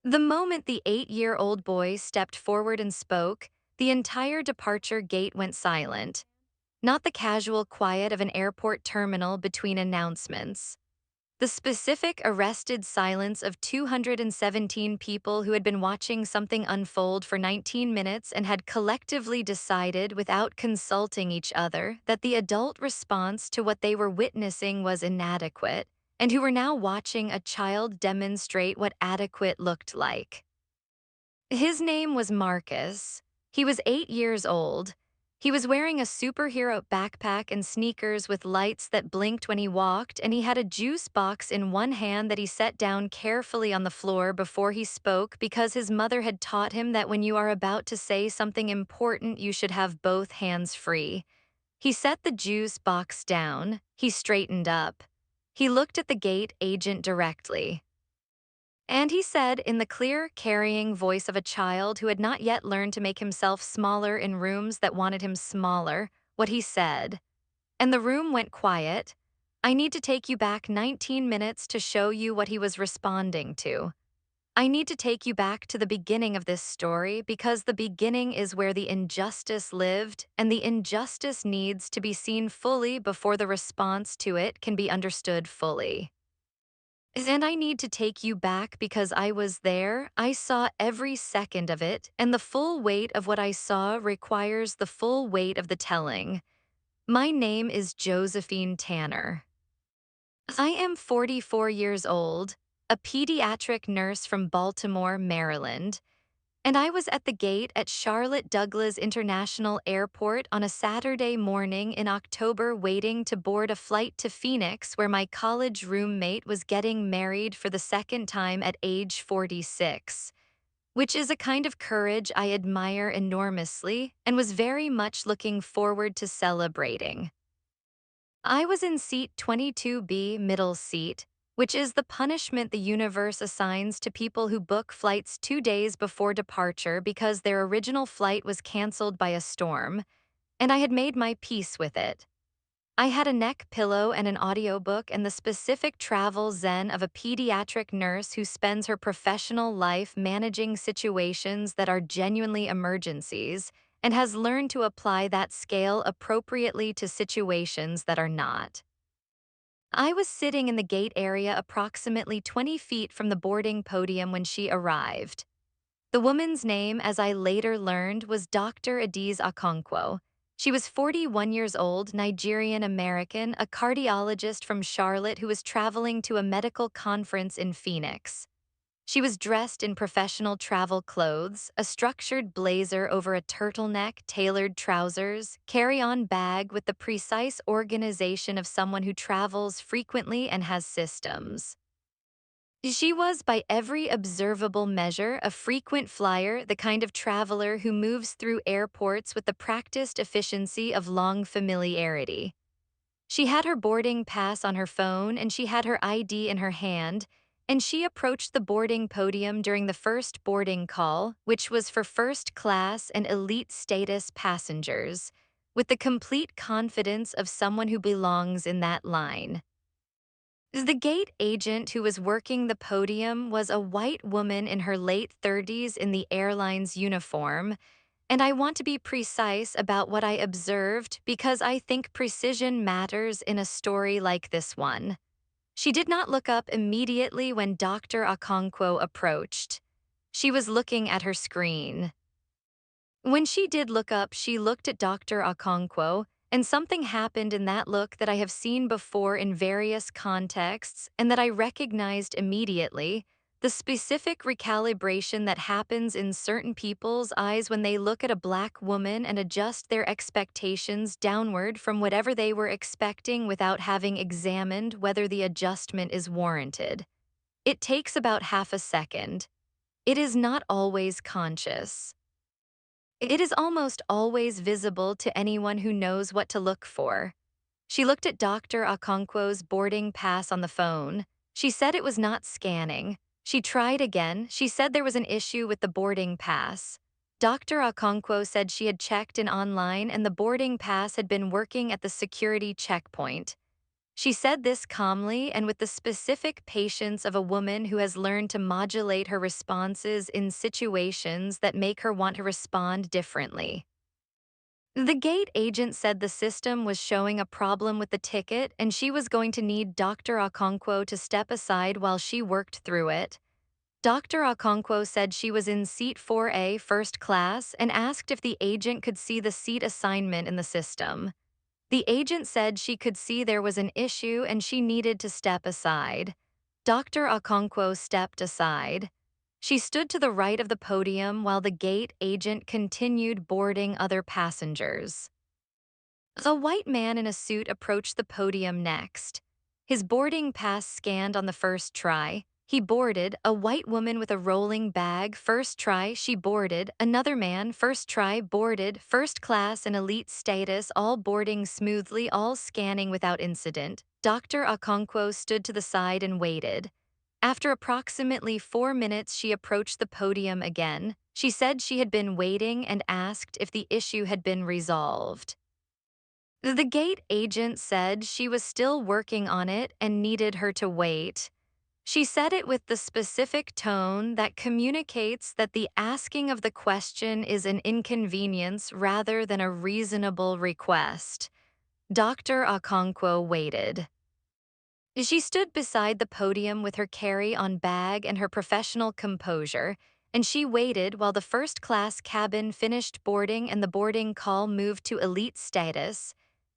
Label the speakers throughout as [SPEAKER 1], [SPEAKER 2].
[SPEAKER 1] The moment the 8-year-old boy stepped forward and spoke, the entire departure gate went silent, not the casual quiet of an airport terminal between announcements. The specific arrested silence of 217 people who had been watching something unfold for 19 minutes and had collectively decided without consulting each other that the adult response to what they were witnessing was inadequate, and who were now watching a child demonstrate what adequate looked like. His name was Marcus. He was 8 years old. He was wearing a superhero backpack and sneakers with lights that blinked when he walked, and he had a juice box in one hand that he set down carefully on the floor before he spoke because his mother had taught him that when you are about to say something important, you should have both hands free. He set the juice box down. He straightened up. He looked at the gate agent directly. And he said, in the clear, carrying voice of a child who had not yet learned to make himself smaller in rooms that wanted him smaller, what he said. And the room went quiet. I need to take you back 19 minutes to show you what he was responding to. I need to take you back to the beginning of this story because the beginning is where the injustice lived, and the injustice needs to be seen fully before the response to it can be understood fully. And I need to take you back because I was there. I saw every second of it, and the full weight of what I saw requires the full weight of the telling. My name is Josephine Tanner. I am 44 years old, a pediatric nurse from Baltimore, Maryland, and I was at the gate at Charlotte Douglas International Airport on a Saturday morning in October waiting to board a flight to Phoenix where my college roommate was getting married for the second time at age 46, which is a kind of courage I admire enormously and was very much looking forward to celebrating. I was in seat 22B, middle seat, which is the punishment the universe assigns to people who book flights 2 days before departure because their original flight was canceled by a storm, and I had made my peace with it. I had a neck pillow and an audiobook and the specific travel zen of a pediatric nurse who spends her professional life managing situations that are genuinely emergencies and has learned to apply that scale appropriately to situations that are not. I was sitting in the gate area approximately 20 feet from the boarding podium when she arrived. The woman's name, as I later learned, was Dr. Adiz Okonkwo. She was 41 years old, Nigerian American, a cardiologist from Charlotte who was traveling to a medical conference in Phoenix. She was dressed in professional travel clothes, a structured blazer over a turtleneck, tailored trousers, carry-on bag with the precise organization of someone who travels frequently and has systems. She was, by every observable measure, a frequent flyer, the kind of traveler who moves through airports with the practiced efficiency of long familiarity. She had her boarding pass on her phone and she had her ID in her hand, and she approached the boarding podium during the first boarding call, which was for first class and elite status passengers, with the complete confidence of someone who belongs in that line. The gate agent who was working the podium was a white woman in her late 30s in the airline's uniform, and I want to be precise about what I observed because I think precision matters in a story like this one. She did not look up immediately when Dr. Okonkwo approached. She was looking at her screen. When she did look up, she looked at Dr. Okonkwo, and something happened in that look that I have seen before in various contexts and that I recognized immediately, the specific recalibration that happens in certain people's eyes when they look at a black woman and adjust their expectations downward from whatever they were expecting without having examined whether the adjustment is warranted. It takes about half a second. It is not always conscious. It is almost always visible to anyone who knows what to look for. She looked at Dr. Okonkwo's boarding pass on the phone. She said it was not scanning. She tried again. She said there was an issue with the boarding pass. Dr. Okonkwo said she had checked in online and the boarding pass had been working at the security checkpoint. She said this calmly and with the specific patience of a woman who has learned to modulate her responses in situations that make her want to respond differently. The gate agent said the system was showing a problem with the ticket and she was going to need Dr. Okonkwo to step aside while she worked through it. Dr. Okonkwo said she was in seat 4A first class and asked if the agent could see the seat assignment in the system. The agent said she could see there was an issue and she needed to step aside. Dr. Okonkwo stepped aside. She stood to the right of the podium while the gate agent continued boarding other passengers. A white man in a suit approached the podium next. His boarding pass scanned on the first try. He boarded. A white woman with a rolling bag, first try, she boarded. Another man, first try, boarded. First class and elite status, all boarding smoothly, all scanning without incident. Dr. Okonkwo stood to the side and waited. After approximately 4 minutes, she approached the podium again. She said she had been waiting and asked if the issue had been resolved. The gate agent said she was still working on it and needed her to wait. She said it with the specific tone that communicates that the asking of the question is an inconvenience rather than a reasonable request. Dr. Okonkwo waited. She stood beside the podium with her carry-on bag and her professional composure, and she waited while the first-class cabin finished boarding and the boarding call moved to elite status,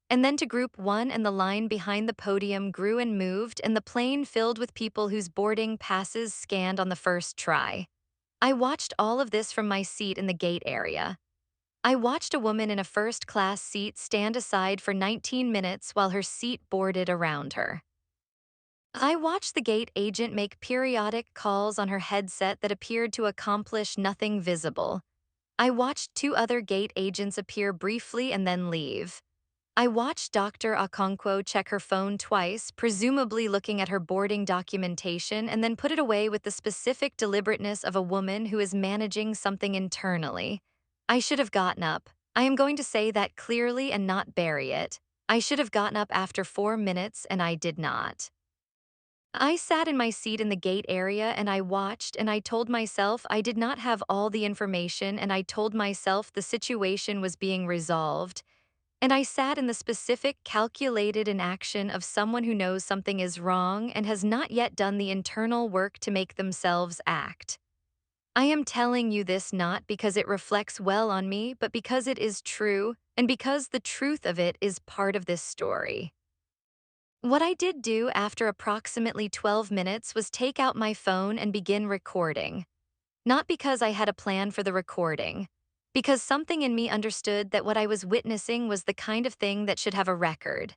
[SPEAKER 1] and then to Group 1 and the line behind the podium grew and moved and the plane filled with people whose boarding passes scanned on the first try. I watched all of this from my seat in the gate area. I watched a woman in a first-class seat stand aside for 19 minutes while her seat boarded around her. I watched the gate agent make periodic calls on her headset that appeared to accomplish nothing visible. I watched two other gate agents appear briefly and then leave. I watched Dr. Okonkwo check her phone twice, presumably looking at her boarding documentation, and then put it away with the specific deliberateness of a woman who is managing something internally. I should have gotten up. I am going to say that clearly and not bury it. I should have gotten up after 4 minutes, and I did not. I sat in my seat in the gate area and I watched and I told myself I did not have all the information and I told myself the situation was being resolved. And I sat in the specific calculated inaction of someone who knows something is wrong and has not yet done the internal work to make themselves act. I am telling you this not because it reflects well on me, but because it is true and because the truth of it is part of this story. What I did do after approximately 12 minutes was take out my phone and begin recording. Not because I had a plan for the recording, because something in me understood that what I was witnessing was the kind of thing that should have a record.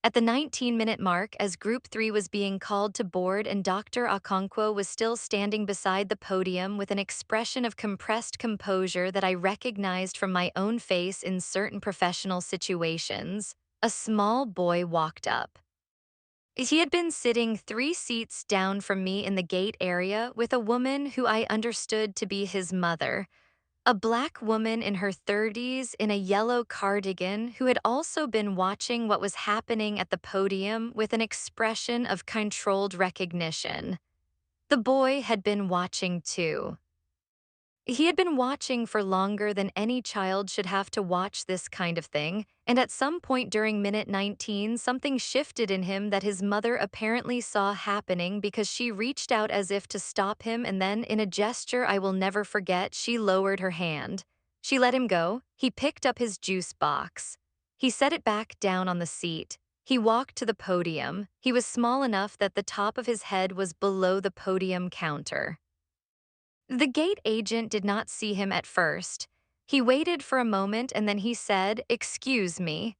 [SPEAKER 1] At the 19-minute mark, as Group 3 was being called to board and Dr. Okonkwo was still standing beside the podium with an expression of compressed composure that I recognized from my own face in certain professional situations, a small boy walked up. He had been sitting 3 seats down from me in the gate area with a woman who I understood to be his mother, a black woman in her 30s in a yellow cardigan who had also been watching what was happening at the podium with an expression of controlled recognition. The boy had been watching too. He had been watching for longer than any child should have to watch this kind of thing, and at some point during minute 19, something shifted in him that his mother apparently saw happening because she reached out as if to stop him and then, in a gesture I will never forget, she lowered her hand. She let him go. He picked up his juice box. He set it back down on the seat. He walked to the podium. He was small enough that the top of his head was below the podium counter. The gate agent did not see him at first. He waited for a moment and then he said, "Excuse me."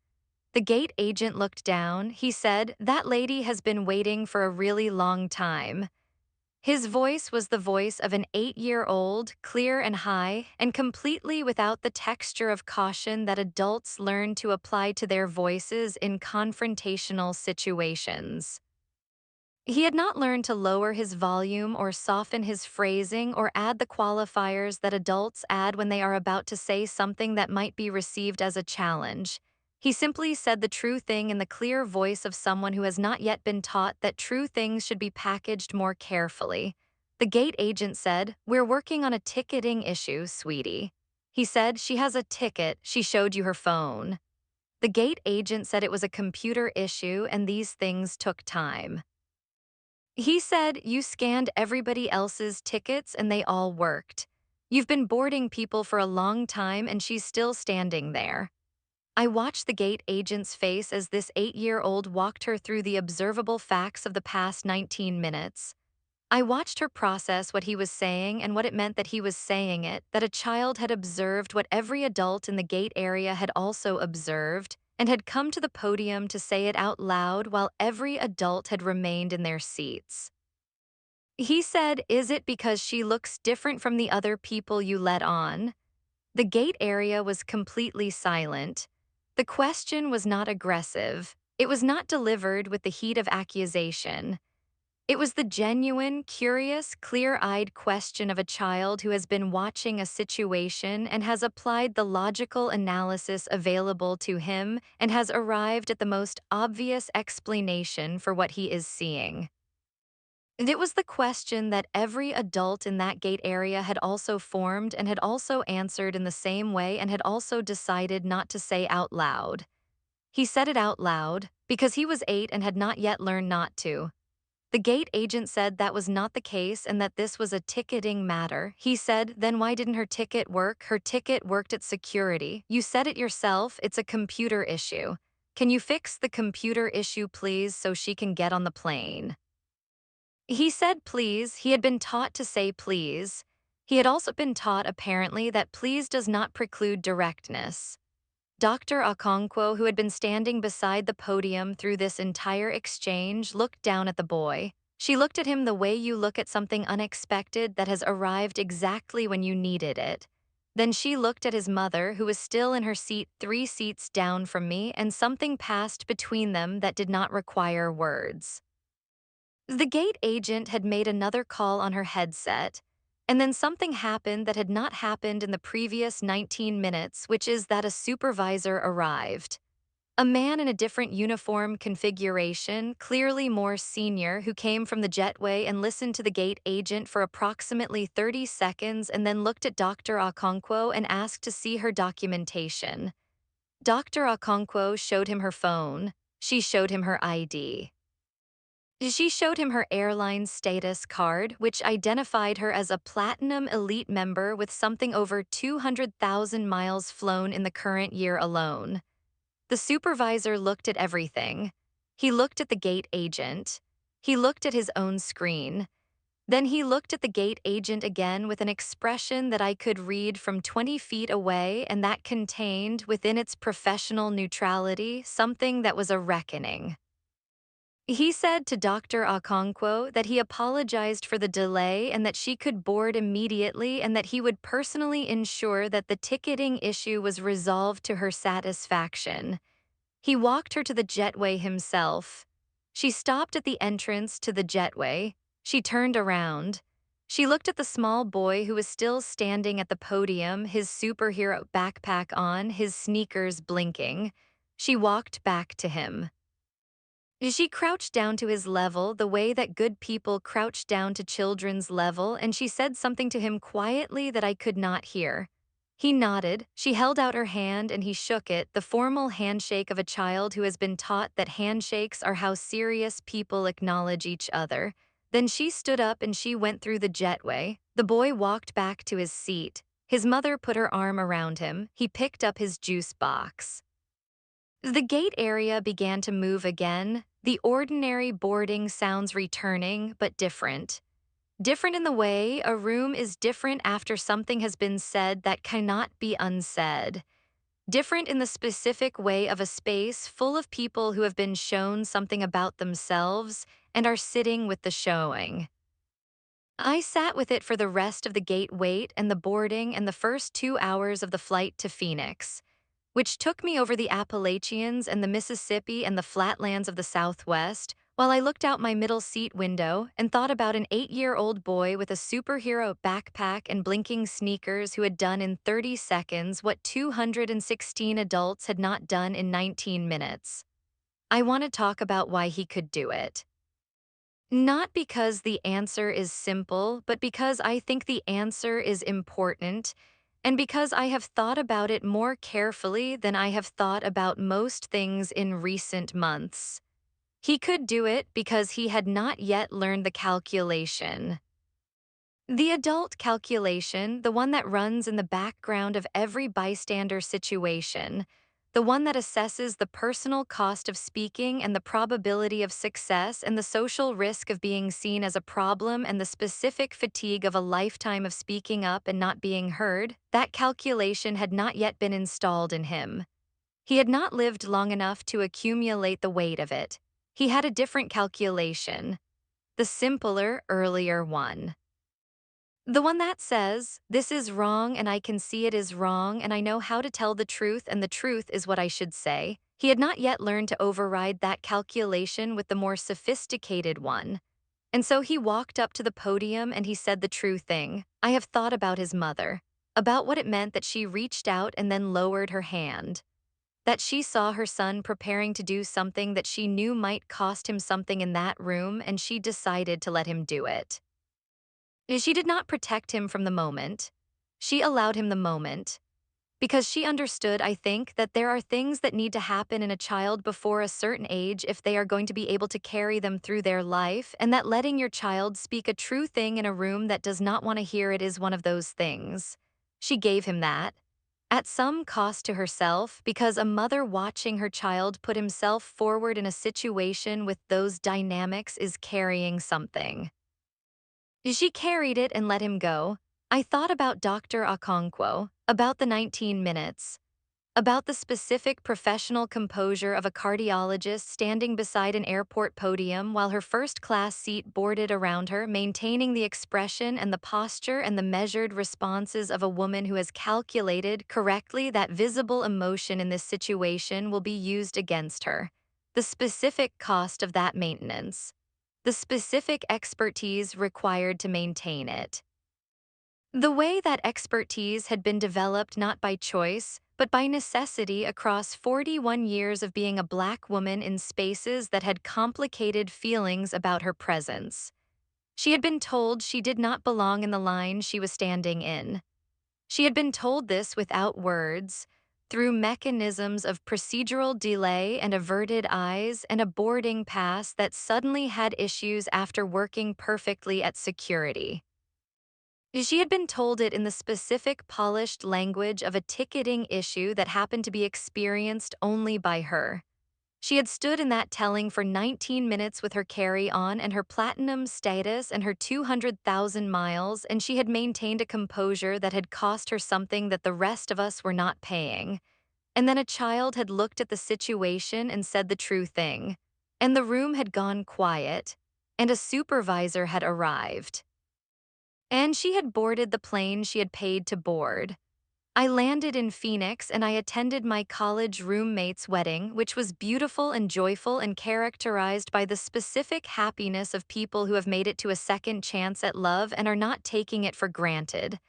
[SPEAKER 1] The gate agent looked down. He said, "That lady has been waiting for a really long time." His voice was the voice of an 8-year-old, clear and high, and completely without the texture of caution that adults learn to apply to their voices in confrontational situations. He had not learned to lower his volume or soften his phrasing or add the qualifiers that adults add when they are about to say something that might be received as a challenge. He simply said the true thing in the clear voice of someone who has not yet been taught that true things should be packaged more carefully. The gate agent said, "We're working on a ticketing issue, sweetie." He said, "She has a ticket, she showed you her phone." The gate agent said it was a computer issue and these things took time. He said, "You scanned everybody else's tickets and they all worked. You've been boarding people for a long time and she's still standing there." I watched the gate agent's face as this 8-year-old walked her through the observable facts of the past 19 minutes. I watched her process what he was saying and what it meant that he was saying it, that a child had observed what every adult in the gate area had also observed, and had come to the podium to say it out loud while every adult had remained in their seats. He said, "Is it because she looks different from the other people you let on?" The gate area was completely silent. The question was not aggressive. It was not delivered with the heat of accusation. It was the genuine, curious, clear-eyed question of a child who has been watching a situation and has applied the logical analysis available to him and has arrived at the most obvious explanation for what he is seeing. And it was the question that every adult in that gate area had also formed and had also answered in the same way and had also decided not to say out loud. He said it out loud because he was 8 and had not yet learned not to. The gate agent said that was not the case and that this was a ticketing matter. He said, "Then why didn't her ticket work? Her ticket worked at security. You said it yourself, it's a computer issue. Can you fix the computer issue please so she can get on the plane?" He said please. He had been taught to say please. He had also been taught apparently that please does not preclude directness. Dr. Okonkwo, who had been standing beside the podium through this entire exchange, looked down at the boy. She looked at him the way you look at something unexpected that has arrived exactly when you needed it. Then she looked at his mother, who was still in her seat 3 seats down from me, and something passed between them that did not require words. The gate agent had made another call on her headset, and then something happened that had not happened in the previous 19 minutes, which is that a supervisor arrived. A man in a different uniform configuration, clearly more senior, who came from the jetway and listened to the gate agent for approximately 30 seconds and then looked at Dr. Okonkwo and asked to see her documentation. Dr. Okonkwo showed him her phone. She showed him her ID. She showed him her airline status card, which identified her as a Platinum Elite member with something over 200,000 miles flown in the current year alone. The supervisor looked at everything. He looked at the gate agent. He looked at his own screen. Then he looked at the gate agent again with an expression that I could read from 20 feet away and that contained, within its professional neutrality, something that was a reckoning. He said to Dr. Okonkwo that he apologized for the delay and that she could board immediately and that he would personally ensure that the ticketing issue was resolved to her satisfaction. He walked her to the jetway himself. She stopped at the entrance to the jetway. She turned around. She looked at the small boy who was still standing at the podium, his superhero backpack on, his sneakers blinking. She walked back to him. She crouched down to his level the way that good people crouch down to children's level, and she said something to him quietly that I could not hear. He nodded. She held out her hand and he shook it, the formal handshake of a child who has been taught that handshakes are how serious people acknowledge each other. Then she stood up and she went through the jetway. The boy walked back to his seat. His mother put her arm around him. He picked up his juice box. The gate area began to move again, the ordinary boarding sounds returning, but different. Different in the way a room is different after something has been said that cannot be unsaid. Different in the specific way of a space full of people who have been shown something about themselves and are sitting with the showing. I sat with it for the rest of the gate wait and the boarding and the first 2 hours of the flight to Phoenix, which took me over the Appalachians and the Mississippi and the flatlands of the Southwest, while I looked out my middle seat window and thought about an 8-year-old boy with a superhero backpack and blinking sneakers who had done in 30 seconds what 216 adults had not done in 19 minutes. I want to talk about why he could do it. Not because the answer is simple, but because I think the answer is important, and because I have thought about it more carefully than I have thought about most things in recent months. He could do it because he had not yet learned the calculation. The adult calculation, the one that runs in the background of every bystander situation, the one that assesses the personal cost of speaking and the probability of success and the social risk of being seen as a problem and the specific fatigue of a lifetime of speaking up and not being heard, that calculation had not yet been installed in him. He had not lived long enough to accumulate the weight of it. He had a different calculation, the simpler, earlier one. The one that says, this is wrong and I can see it is wrong and I know how to tell the truth and the truth is what I should say. He had not yet learned to override that calculation with the more sophisticated one. And so he walked up to the podium and he said the true thing. I have thought about his mother, about what it meant that she reached out and then lowered her hand, that she saw her son preparing to do something that she knew might cost him something in that room and she decided to let him do it. She did not protect him from the moment. She allowed him the moment. Because she understood, I think, that there are things that need to happen in a child before a certain age if they are going to be able to carry them through their life, and that letting your child speak a true thing in a room that does not want to hear it is one of those things. She gave him that. At some cost to herself, because a mother watching her child put himself forward in a situation with those dynamics is carrying something. She carried it and let him go. I thought about Dr. Okonkwo, about the 19 minutes, about the specific professional composure of a cardiologist standing beside an airport podium while her first-class seat boarded around her, maintaining the expression and the posture and the measured responses of a woman who has calculated correctly that visible emotion in this situation will be used against her. The specific cost of that maintenance. The specific expertise required to maintain it. The way that expertise had been developed not by choice, but by necessity across 41 years of being a Black woman in spaces that had complicated feelings about her presence. She had been told she did not belong in the line she was standing in. She had been told this without words, through mechanisms of procedural delay and averted eyes and a boarding pass that suddenly had issues after working perfectly at security. She had been told it in the specific polished language of a ticketing issue that happened to be experienced only by her. She had stood in that telling for 19 minutes with her carry-on and her platinum status and her 200,000 miles, and she had maintained a composure that had cost her something that the rest of us were not paying. And then a child had looked at the situation and said the true thing. And the room had gone quiet, and a supervisor had arrived. And she had boarded the plane she had paid to board. I landed in Phoenix and I attended my college roommate's wedding, which was beautiful and joyful and characterized by the specific happiness of people who have made it to a second chance at love and are not taking it for granted.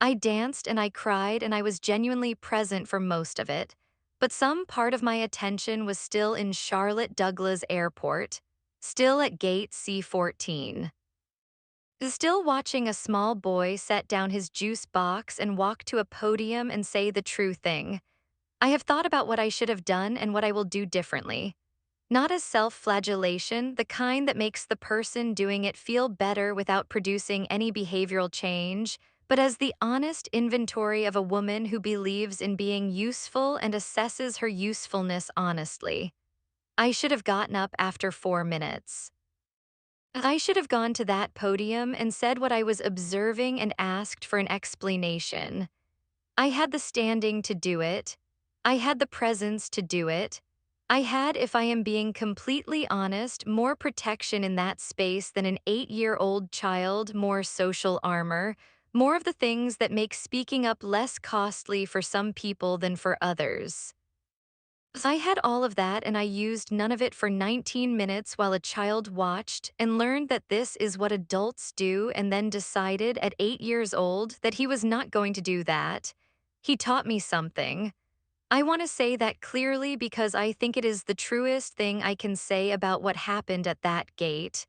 [SPEAKER 1] I danced and I cried and I was genuinely present for most of it, but some part of my attention was still in Charlotte Douglas Airport, still at gate C-14. Still watching a small boy set down his juice box and walk to a podium and say the true thing. I have thought about what I should have done and what I will do differently. Not as self-flagellation, the kind that makes the person doing it feel better without producing any behavioral change, but as the honest inventory of a woman who believes in being useful and assesses her usefulness honestly. I should have gotten up after 4 minutes. I should have gone to that podium and said what I was observing and asked for an explanation. I had the standing to do it. I had the presence to do it. I had, if I am being completely honest, more protection in that space than an 8-year-old child, more social armor, more of the things that make speaking up less costly for some people than for others. I had all of that and I used none of it for 19 minutes while a child watched and learned that this is what adults do and then decided at 8 years old that he was not going to do that. He taught me something. I want to say that clearly because I think it is the truest thing I can say about what happened at that gate.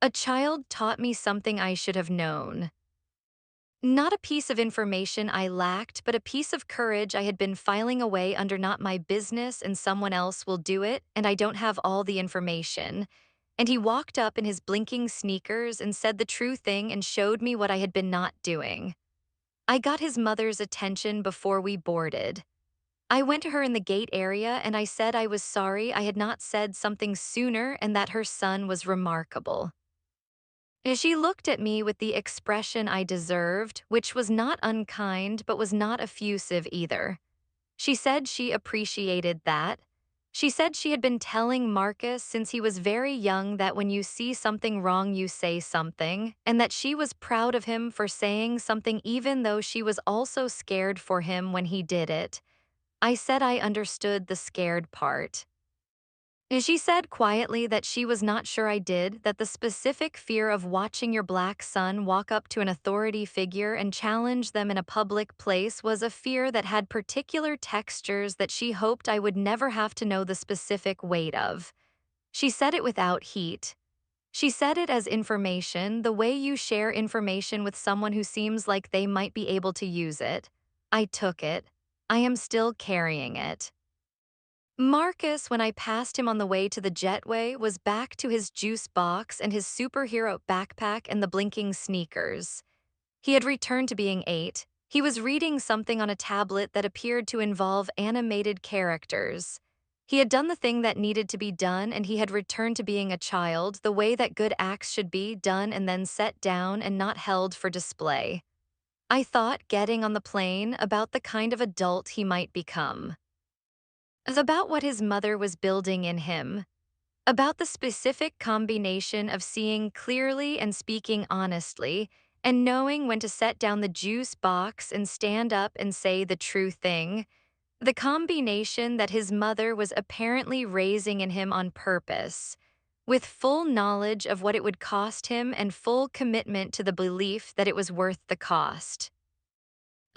[SPEAKER 1] A child taught me something I should have known. Not a piece of information I lacked, but a piece of courage I had been filing away under not my business and someone else will do it, and I don't have all the information. And he walked up in his blinking sneakers and said the true thing and showed me what I had been not doing. I got his mother's attention before we boarded. I went to her in the gate area and I said I was sorry I had not said something sooner and that her son was remarkable. She looked at me with the expression I deserved, which was not unkind but was not effusive either. She said she appreciated that. She said she had been telling Marcus since he was very young that when you see something wrong, you say something, and that she was proud of him for saying something even though she was also scared for him when he did it. I said I understood the scared part. She said quietly that she was not sure I did, that the specific fear of watching your black son walk up to an authority figure and challenge them in a public place was a fear that had particular textures that she hoped I would never have to know the specific weight of. She said it without heat. She said it as information, the way you share information with someone who seems like they might be able to use it. I took it. I am still carrying it. Marcus, when I passed him on the way to the jetway, was back to his juice box and his superhero backpack and the blinking sneakers. He had returned to being 8. He was reading something on a tablet that appeared to involve animated characters. He had done the thing that needed to be done and he had returned to being a child, the way that good acts should be done and then set down and not held for display. I thought, getting on the plane, about the kind of adult he might become. About what his mother was building in him, about the specific combination of seeing clearly and speaking honestly, and knowing when to set down the juice box and stand up and say the true thing, the combination that his mother was apparently raising in him on purpose, with full knowledge of what it would cost him and full commitment to the belief that it was worth the cost.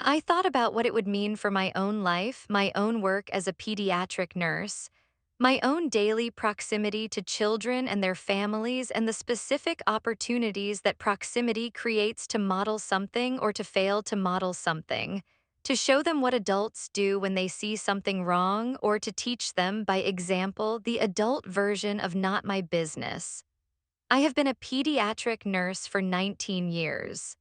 [SPEAKER 1] I thought about what it would mean for my own life, my own work as a pediatric nurse, my own daily proximity to children and their families, and the specific opportunities that proximity creates to model something or to fail to model something, to show them what adults do when they see something wrong, or to teach them, by example, the adult version of not my business. I have been a pediatric nurse for 19 years.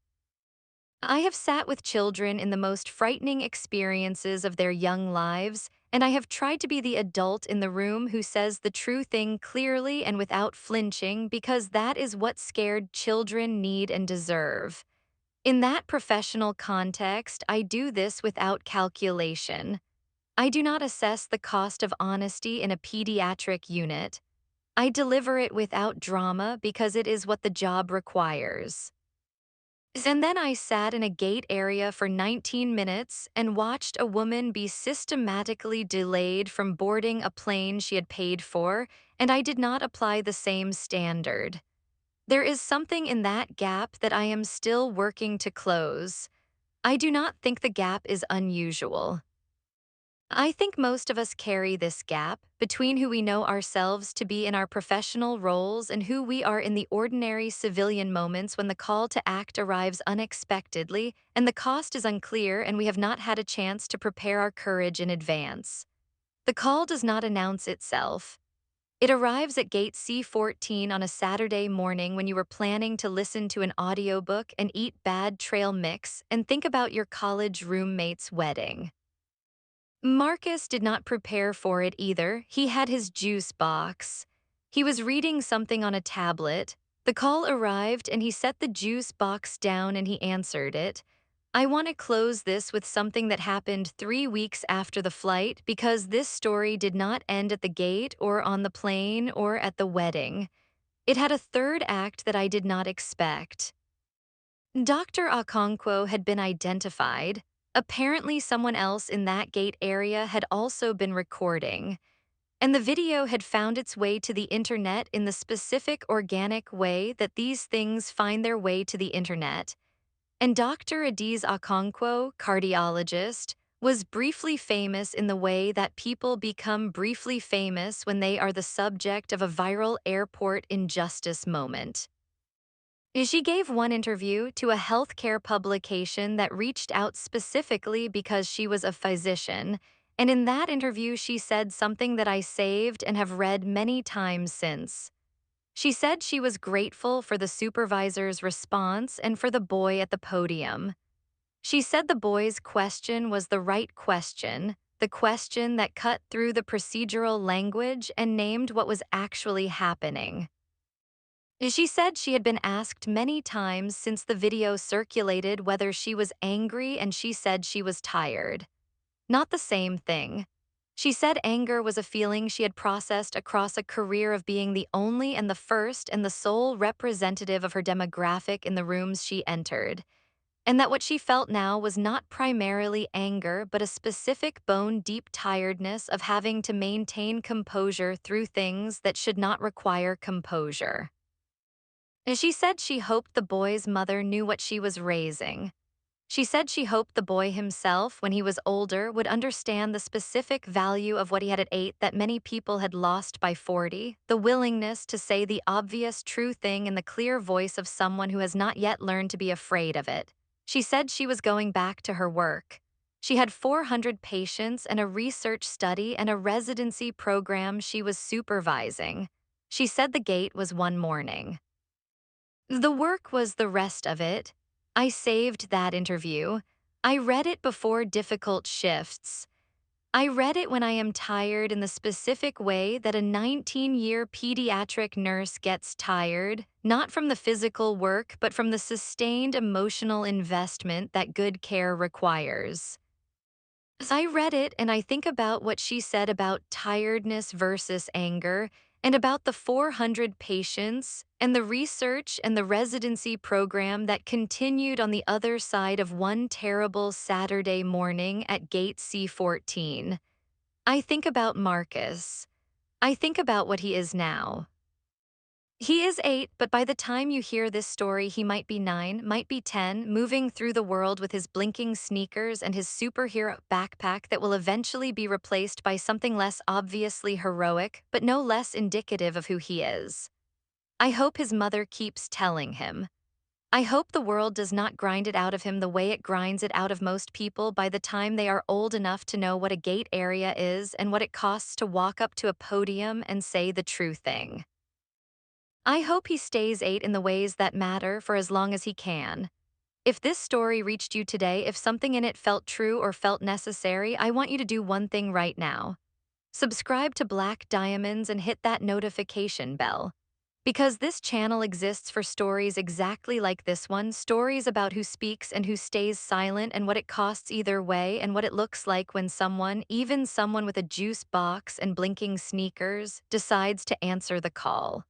[SPEAKER 1] I have sat with children in the most frightening experiences of their young lives, and I have tried to be the adult in the room who says the true thing clearly and without flinching because that is what scared children need and deserve. In that professional context, I do this without calculation. I do not assess the cost of honesty in a pediatric unit. I deliver it without drama because it is what the job requires. And then I sat in a gate area for 19 minutes and watched a woman be systematically delayed from boarding a plane she had paid for, and I did not apply the same standard. There is something in that gap that I am still working to close. I do not think the gap is unusual. I think most of us carry this gap between who we know ourselves to be in our professional roles and who we are in the ordinary civilian moments when the call to act arrives unexpectedly and the cost is unclear and we have not had a chance to prepare our courage in advance. The call does not announce itself. It arrives at gate C14 on a Saturday morning when you were planning to listen to an audiobook and eat bad trail mix and think about your college roommate's wedding. Marcus did not prepare for it either. He had his juice box. He was reading something on a tablet. The call arrived and he set the juice box down and he answered it. I want to close this with something that happened 3 weeks after the flight because this story did not end at the gate or on the plane or at the wedding. It had a third act that I did not expect. Dr. Okonkwo had been identified. Apparently, someone else in that gate area had also been recording, and the video had found its way to the internet in the specific organic way that these things find their way to the internet. And Dr. Adiz Okonkwo, cardiologist, was briefly famous in the way that people become briefly famous when they are the subject of a viral airport injustice moment. She gave one interview to a healthcare publication that reached out specifically because she was a physician, and in that interview she said something that I saved and have read many times since. She said she was grateful for the supervisor's response and for the boy at the podium. She said the boy's question was the right question, the question that cut through the procedural language and named what was actually happening. She said she had been asked many times since the video circulated whether she was angry, and she said she was tired. Not the same thing. She said anger was a feeling she had processed across a career of being the only and the first and the sole representative of her demographic in the rooms she entered, and that what she felt now was not primarily anger but a specific bone-deep tiredness of having to maintain composure through things that should not require composure. And she said she hoped the boy's mother knew what she was raising. She said she hoped the boy himself, when he was older, would understand the specific value of what he had at 8 that many people had lost by 40, the willingness to say the obvious true thing in the clear voice of someone who has not yet learned to be afraid of it. She said she was going back to her work. She had 400 patients and a research study and a residency program she was supervising. She said the gate was one morning. The work was the rest of it. I saved that interview. I read it before difficult shifts. I read it when I am tired in the specific way that a 19-year pediatric nurse gets tired, not from the physical work but from the sustained emotional investment that good care requires. I read it and I think about what she said about tiredness versus anger, and about the 400 patients, and the research and the residency program that continued on the other side of one terrible Saturday morning at Gate C14. I think about Marcus. I think about what he is now. He is 8, but by the time you hear this story, he might be 9, might be 10, moving through the world with his blinking sneakers and his superhero backpack that will eventually be replaced by something less obviously heroic, but no less indicative of who he is. I hope his mother keeps telling him. I hope the world does not grind it out of him the way it grinds it out of most people by the time they are old enough to know what a gate area is and what it costs to walk up to a podium and say the true thing. I hope he stays 8 in the ways that matter for as long as he can. If this story reached you today, if something in it felt true or felt necessary, I want you to do one thing right now. Subscribe to Black Diamonds and hit that notification bell. Because this channel exists for stories exactly like this one, stories about who speaks and who stays silent and what it costs either way and what it looks like when someone, even someone with a juice box and blinking sneakers, decides to answer the call.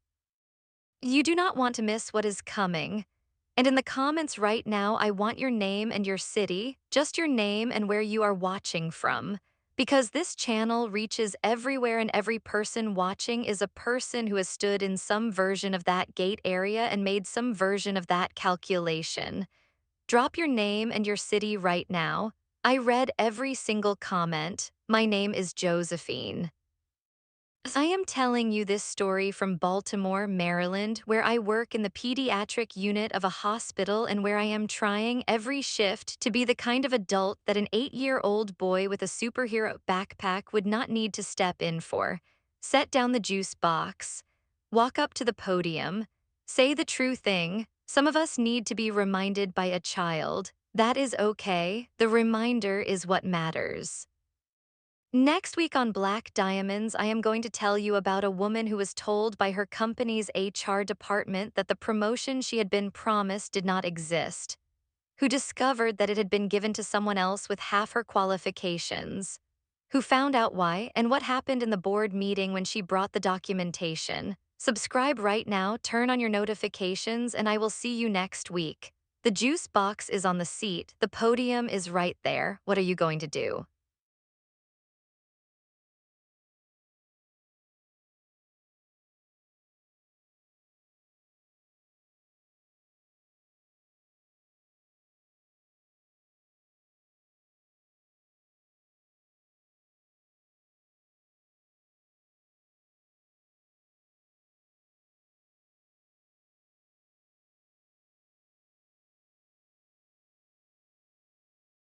[SPEAKER 1] You do not want to miss what is coming. And in the comments right now, I want your name and your city, just your name and where you are watching from. Because this channel reaches everywhere, and every person watching is a person who has stood in some version of that gate area and made some version of that calculation. Drop your name and your city right now. I read every single comment. My name is Josephine. I am telling you this story from Baltimore, Maryland, where I work in the pediatric unit of a hospital and where I am trying every shift to be the kind of adult that an 8-year-old boy with a superhero backpack would not need to step in for. Set down the juice box. Walk up to the podium. Say the true thing. Some of us need to be reminded by a child. That is okay. The reminder is what matters. Next week on Black Diamonds, I am going to tell you about a woman who was told by her company's HR department that the promotion she had been promised did not exist, who discovered that it had been given to someone else with half her qualifications, who found out why and what happened in the board meeting when she brought the documentation. Subscribe right now, turn on your notifications, and I will see you next week. The The juice box is on the seat, the podium is right there. What are you going to do?